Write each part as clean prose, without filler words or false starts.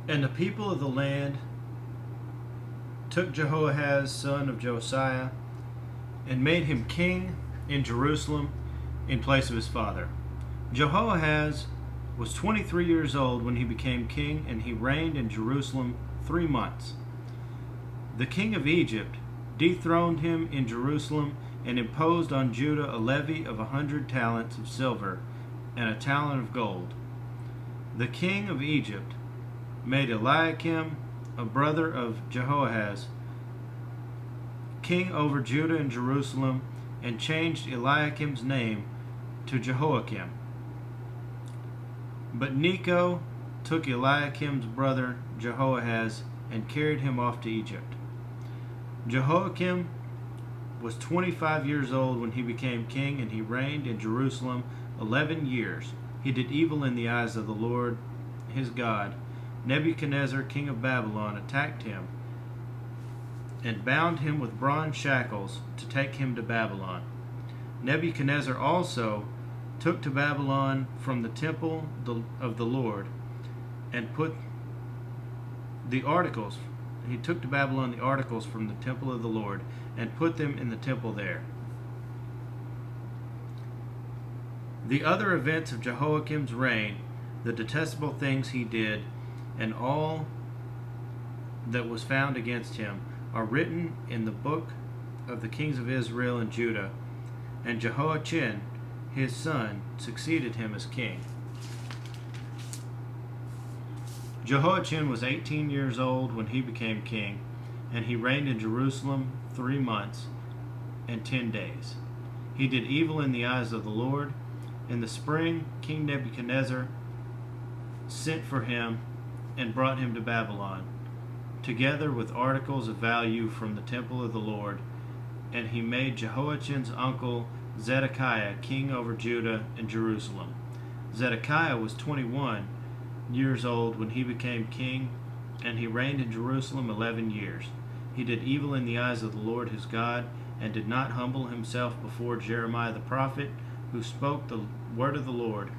And the people of the land took Jehoahaz, son of Josiah, and made him king in Jerusalem in place of his father. Jehoahaz was 23 years old when he became king, and he reigned in Jerusalem 3 months. The king of Egypt dethroned him in Jerusalem and imposed on Judah a levy of 100 talents of silver and a talent of gold. The king of Egypt made Eliakim, a brother of Jehoahaz, king over Judah and Jerusalem, and changed Eliakim's name to Jehoiakim. But Necho took Eliakim's brother Jehoahaz and carried him off to Egypt. Jehoiakim was 25 years old when he became king, and he reigned in Jerusalem 11 years. He did evil in the eyes of the Lord his God. Nebuchadnezzar, king of Babylon, attacked him and bound him with bronze shackles to take him to Babylon. Nebuchadnezzar also took to Babylon from the temple of the Lord and put the articles. He took to Babylon the articles from the temple of the Lord and put them in the temple there. The other events of Jehoiakim's reign, the detestable things he did, and all that was found against him, are written in the book of the kings of Israel and Judah. And Jehoiachin, his son, succeeded him as king. Jehoiachin was 18 years old when he became king, and he reigned in Jerusalem 3 months and 10 days. He did evil in the eyes of the Lord. In the spring, King Nebuchadnezzar sent for him and brought him to Babylon, together with articles of value from the temple of the Lord, and he made Jehoiachin's uncle Zedekiah king over Judah and Jerusalem. Zedekiah was 21 years old when he became king, and he reigned in Jerusalem 11 years. He did evil in the eyes of the Lord his God, and did not humble himself before Jeremiah the prophet, who spoke the word of the Lord.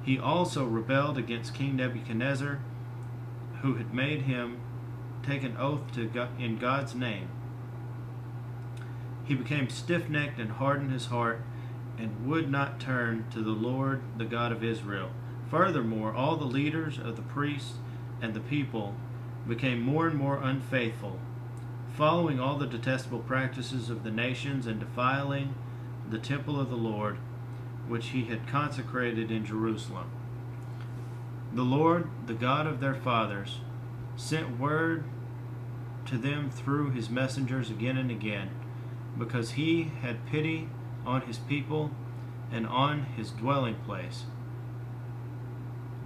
He also rebelled against King Nebuchadnezzar, who had made him take an oath in God's name. He became stiff-necked and hardened his heart, and would not turn to the Lord, the God of Israel. Furthermore, all the leaders of the priests and the people became more and more unfaithful, following all the detestable practices of the nations and defiling the temple of the Lord, which he had consecrated in Jerusalem. The Lord, the God of their fathers, sent word to them through his messengers again and again, because he had pity on his people and on his dwelling place.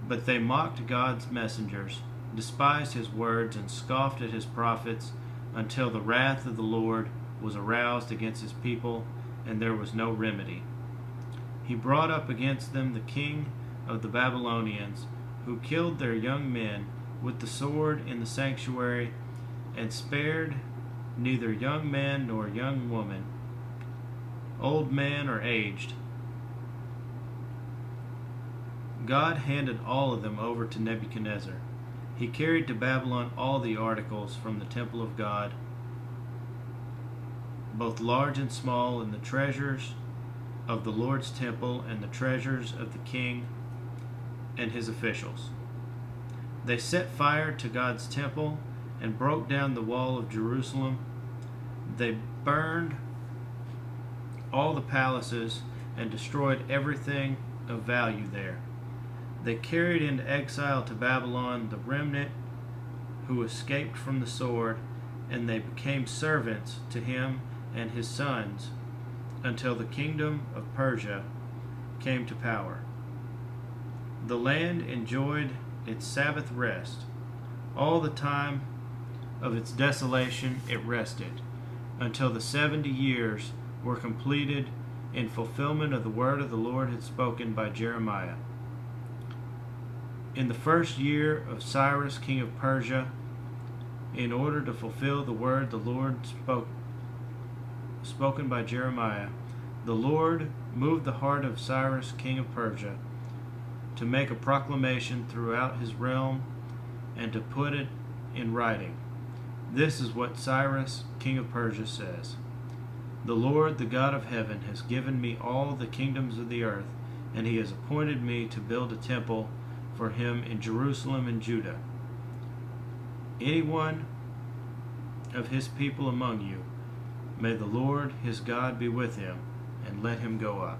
But they mocked God's messengers, despised his words, and scoffed at his prophets, until the wrath of the Lord was aroused against his people, and there was no remedy. He brought up against them the king of the Babylonians, who killed their young men with the sword in the sanctuary, and spared neither young man nor young woman, old man or aged. God handed all of them over to Nebuchadnezzar. He carried to Babylon all the articles from the temple of God, both large and small, and the treasures of the Lord's temple, and the treasures of the king and his officials. They set fire to God's temple and broke down the wall of Jerusalem. They burned all the palaces and destroyed everything of value there. They carried into exile to Babylon the remnant who escaped from the sword, and they became servants to him and his sons until the kingdom of Persia came to power. The land enjoyed its Sabbath rest. All the time of its desolation it rested, until the 70 years were completed in fulfillment of the word of the Lord had spoken by Jeremiah. In the first year of Cyrus, king of Persia, in order to fulfill the word the Lord spoken by Jeremiah, the Lord moved the heart of Cyrus, king of Persia, to make a proclamation throughout his realm and to put it in writing. This is what Cyrus, king of Persia, says. The Lord, the God of heaven, has given me all the kingdoms of the earth, and he has appointed me to build a temple for him in Jerusalem and Judah. Anyone of his people among you, may the Lord his God be with him, and let him go up.